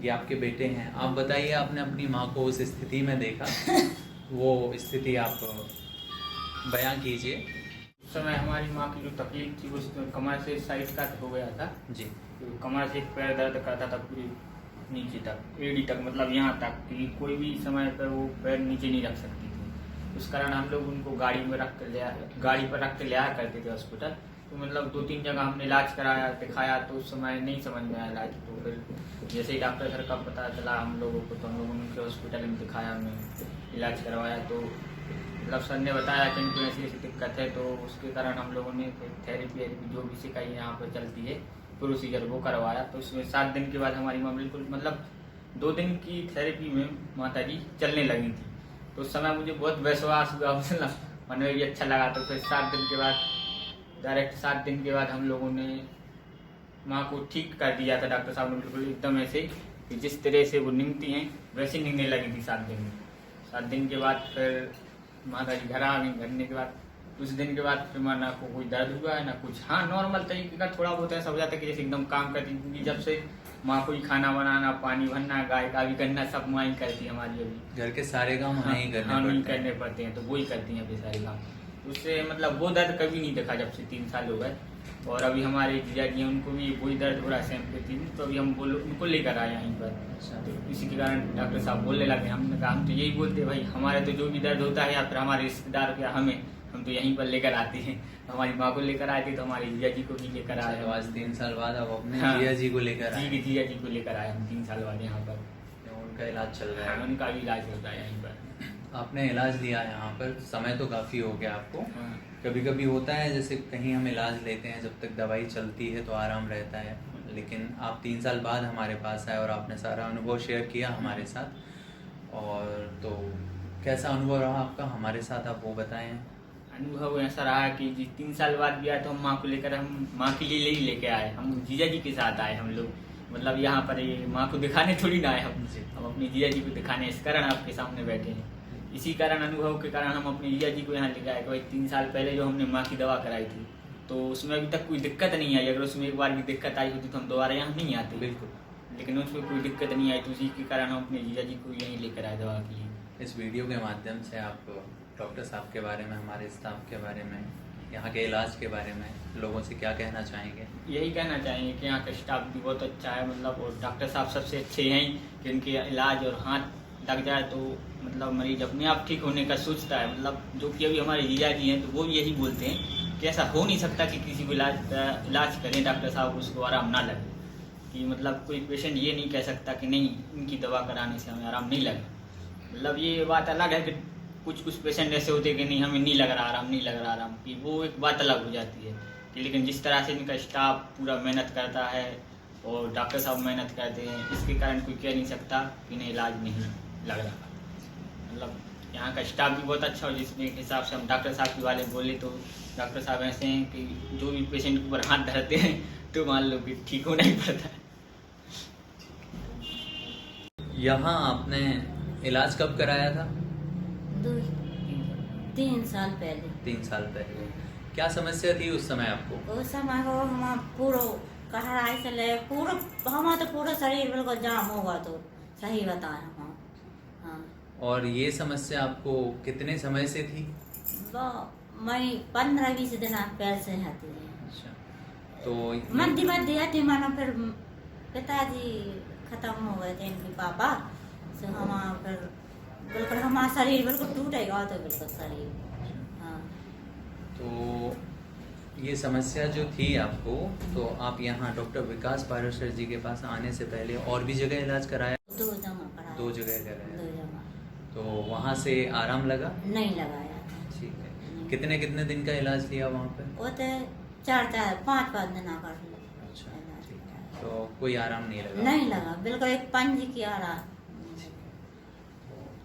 ये आपके बेटे हैं। आप बताइए, आपने अपनी माँ को उस स्थिति में देखा, वो स्थिति आप बयां कीजिए। उस समय हमारी माँ की जो तकलीफ थी उस कमर से साइड का हो गया था जी। तो कमर से पैर दर्द करता था पूरी नीचे तक, एड़ी तक, मतलब यहाँ तक कि कोई भी समय पर वो पैर नीचे नहीं रख सकती थी। उस कारण हम लोग उनको गाड़ी पर रख कर ले आया करते थे हॉस्पिटल। तो मतलब 2-3 जगह हमने इलाज कराया, दिखाया, तो उस समय नहीं समझ में आया इलाज। तो फिर जैसे ही डॉक्टर सर का पता चला हम लोगों को, तो हम लोगों ने उनके हॉस्पिटल में दिखाया, हमने इलाज करवाया। तो मतलब सर ने बताया कि इनको ऐसी ऐसी दिक्कत है, तो उसके कारण हम लोगों ने फिर थेरेपी जो भी सिखाई यहाँ पर चलती है प्रोसीजर वो करवाया। तो उसमें 7 दिन के बाद हमारी माँ बिल्कुल, मतलब 2 दिन की थेरेपी में माता जी चलने लगी थी। तो उस समय मुझे बहुत विश्वास हुआ, मतलब मन में भी अच्छा लगा। तो फिर 7 दिन के बाद, डायरेक्ट 7 दिन के बाद हम लोगों ने माँ को ठीक कर दिया था। डॉक्टर साहब ने बिल्कुल एकदम ऐसे कि जिस तरह से वो निकलती हैं वैसे निकलने लगी थी 7 दिन में। 7 दिन के बाद फिर माता जी घर आ गई। घरने के बाद कुछ दिन के बाद फिर माँ ना को कोई दर्द हुआ है ना कुछ। हाँ, नॉर्मल तरीके का थोड़ा बहुत ऐसा हो जाता है कि जैसे एकदम काम करती, क्योंकि जब से माँ को ही खाना बनाना, पानी भरना, गाय का भी करना, सब माँ ही करती है हमारी। अभी घर के सारे काम हमें ही करने पड़ते हैं, तो वो ही करती हैं अभी सारे काम। उससे मतलब वो दर्द कभी नहीं देखा जब से 3 साल हो गए। और अभी हमारे जीजा जी हैं, उनको भी वही दर्द हो रहा है सेम पे थी, तो अभी हम उनको लेकर आए यहीं पर। तो इसी के कारण डॉक्टर साहब बोलने लगे। हमने कहा हम तो यही बोलते भाई, हमारे तो जो भी दर्द होता है या फिर हमारे रिश्तेदार या हम तो यहीं पर लेकर आते हैं। हमारी माँ को लेकर आए थे, तो हमारे जीजा जी को भी लेकर आए। तो आज 3 साल बाद आप अपने हाँ, जिया जी को लेकर आए। जीजा जी को लेकर आए हम 3 साल बाद यहाँ पर। उनका इलाज चल रहा है। उनका भी इलाज होता है यहीं पर। आपने इलाज लिया यहाँ पर, समय तो काफ़ी हो गया आपको। हाँ। कभी कभी होता है जैसे कहीं हम इलाज लेते हैं, जब तक दवाई चलती है तो आराम रहता है, लेकिन आप 3 साल बाद हमारे पास आए और आपने सारा अनुभव शेयर किया हमारे साथ। और तो कैसा अनुभव रहा आपका हमारे साथ, आप वो बताएं। अनुभव ऐसा रहा कि जी 3 साल बाद भी आए तो हम माँ को लेकर, हम माँ के लिए ही लेके आए। हम जीजा जी के साथ आए हम लोग, मतलब यहाँ पर ये माँ को दिखाने थोड़ी ना आए हम अपनी जीजा जी को दिखाने, इस कारण आपके सामने बैठे हैं। इसी कारण, अनुभव के कारण हम अपने जीजा जी को यहाँ लेके आए। कि भाई 3 साल पहले जो हमने माँ की दवा कराई थी, तो उसमें अभी तक कोई दिक्कत नहीं आई। अगर उसमें एक बार भी दिक्कत आई होती तो हम दोबारा यहाँ नहीं आते। बिल्कुल। लेकिन उसमें कोई दिक्कत नहीं आई, तो उसी के कारण हम अपने जीजा जी को यहीं लेकर आए दवा के लिए। इस वीडियो के माध्यम से आप डॉक्टर साहब के बारे में, हमारे स्टाफ के बारे में, यहाँ के इलाज के बारे में लोगों से क्या कहना चाहेंगे? यही कहना चाहेंगे कि यहाँ का स्टाफ भी बहुत अच्छा है, मतलब, और डॉक्टर साहब सबसे अच्छे हैं कि उनके इलाज और हाथ लग जाए तो मतलब मरीज अपने आप ठीक होने का सोचता है। मतलब जो कि अभी हमारे जीजा जी हैं, तो वो भी यही बोलते हैं कि ऐसा हो नहीं सकता कि किसी को इलाज करें डॉक्टर साहब उसको आराम ना लगे। कि मतलब कोई पेशेंट ये नहीं कह सकता कि नहीं, इनकी दवा कराने से हमें आराम नहीं लगा। मतलब ये बात अलग है कि कुछ पेशेंट ऐसे होते हैं कि नहीं, हमें नहीं लग रहा आराम, नहीं लग रहा आराम, कि वो एक बात अलग हो जाती है। कि लेकिन जिस तरह से इनका स्टाफ पूरा मेहनत करता है और डॉक्टर साहब मेहनत करते हैं, इसके कारण कोई कह नहीं सकता कि इन्हें इलाज नहीं लग रहा। मतलब यहाँ का स्टाफ भी बहुत अच्छा हो, जिसमें हिसाब से हम डॉक्टर साहब के वाले बोले तो डॉक्टर साहब ऐसे हैं कि जो भी पेशेंट के ऊपर हाथ धरते हैं तो मान लो कि ठीक होना ही पड़ता है। यहाँ आपने इलाज कब कराया था? 3 साल पहले। 3 साल पहले। क्या समस्या थी उस समय आपको? उस समय को हम पूरा कढ़ाई से ले पूरा, हमारा तो पूरा शरीर बिल्कुल जाम होगा, तो सही बताया हम। हाँ। और ये समस्या आपको कितने समय से थी? वो मैं 15-20 दिन पैर से आती है। अच्छा, तो मध्य आती मानो, फिर पिताजी खत्म हो गए थे, इनके पापा से। हमारा फिर बिल्कुल हमारा शरीर बिल्कुल टूटेगा, तो बिल्कुल शरीर। हाँ। तो ये समस्या जो थी आपको, तो आप यहाँ डॉक्टर विकास पारेसर जी के पास आने से पहले और भी जगह इलाज कराया? 2 जगह कराया। 2 जगह कराया। 2 जगह। तो वहाँ से आराम लगा? नहीं लगाया। ठीक है। कितने कितने दिन का इलाज लिया वहाँ पे? वो तो 4-5 दिन कर लो। अच्छा, ठीक है। तो कोई आराम नहीं लगा? नहीं लगा, बिल्कुल एक पंज की आराम।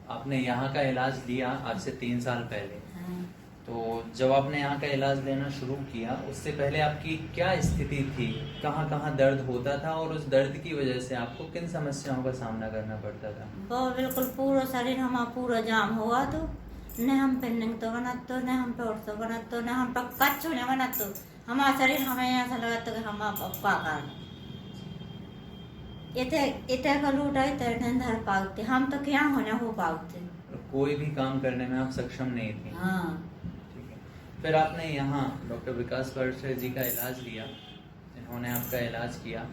आपने यहाँ का इलाज लिया आज से 3 साल पहले। हाँ। तो जब आपने यहाँ का इलाज लेना शुरू किया, उससे पहले आपकी क्या स्थिति थी? कहाँ कहाँ दर्द होता था और उस दर्द की वजह से आपको किन समस्याओं का सामना करना पड़ता था? वो बिल्कुल पूरा शरीर हमारा पूरा जाम हुआ, तो न हम पे निंग तो बना, तो न हम पे उठ तो बना, तो न हम पे कच्चू न बना, तो हमारा शरीर हमें ऐसा लगा तो कि हम अब का इतने का लूट है तो धर पाते, हम तो क्या होना हो पाते। कोई भी काम करने में आप सक्षम नहीं थी। हाँ। ठीक है। फिर आपने यहाँ डॉक्टर विकास पार्षद जी का इलाज लिया, इन्होंने आपका इलाज किया,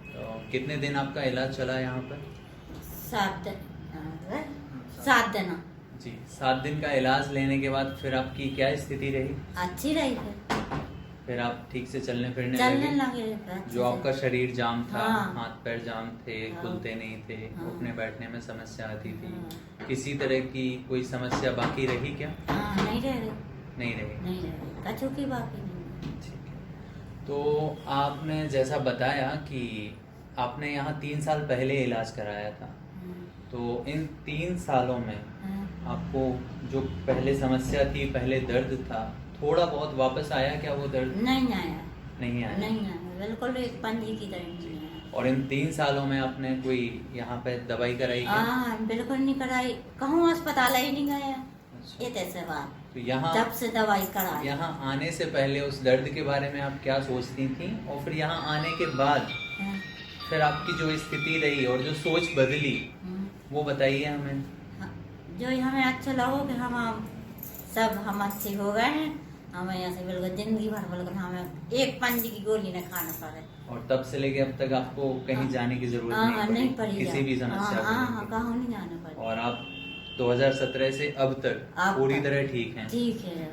तो कितने दिन आपका इलाज चला यहाँ पर? 7 दिन। जी, 7 दिन का इलाज लेने के बाद फिर आपकी क्या स्थिति रही? अच्छी रही है, फिर आप ठीक से चलने फिरने चलने लगे? लगे। जो आपका शरीर जाम था, हाँ। हाथ पैर जाम थे, हाँ। खुलते नहीं थे, हाँ। उठने बैठने में समस्या आती थी, हाँ। किसी तरह की कोई समस्या बाकी रही क्या? हाँ, नहीं रहे, नहीं रही। नहीं रहे, कछु की बाकी नहीं। ठीक है। तो आपने जैसा बताया कि आपने यहाँ 3 साल पहले इलाज कराया था, तो इन 3 सालों में आपको जो पहले समस्या थी, पहले दर्द था, थोड़ा बहुत वापस आया क्या वो दर्द? नहीं आया, नहीं आया। नहीं आया, बिल्कुल एक पंजी की तरह नहीं आया। और इन 3 सालों में आपने कोई यहाँ पे दवाई कराई क्या? हाँ, बिल्कुल नहीं कराई, कहूँ अस्पताल ही नहीं गया। अच्छा। ये तैसे बात, तो यहाँ जब से दवाई कराई। यहाँ आने से पहले उस दर्द के बारे में आप क्या सोचती थी, और फिर यहाँ आने के बाद हाँ, फिर आपकी जो स्थिति रही और जो सोच बदली, वो बताइए हमें। हाँ, जो हमें अच्छा लगो कि हम अच्छे हो गए हैं, हमें यहाँ से बिल्कुल जिंदगी भर बिल्कुल हमें एक पंजी की गोली न खाना पड़े। और तब से लेके अब तक आपको कहीं जाने की जरूरत नहीं पड़ी, किसी भी समस्या को लेके। कहाँ नहीं जाना पड़े। और आप 2017 से अब तक पूरी तरह ठीक हैं। ठीक है।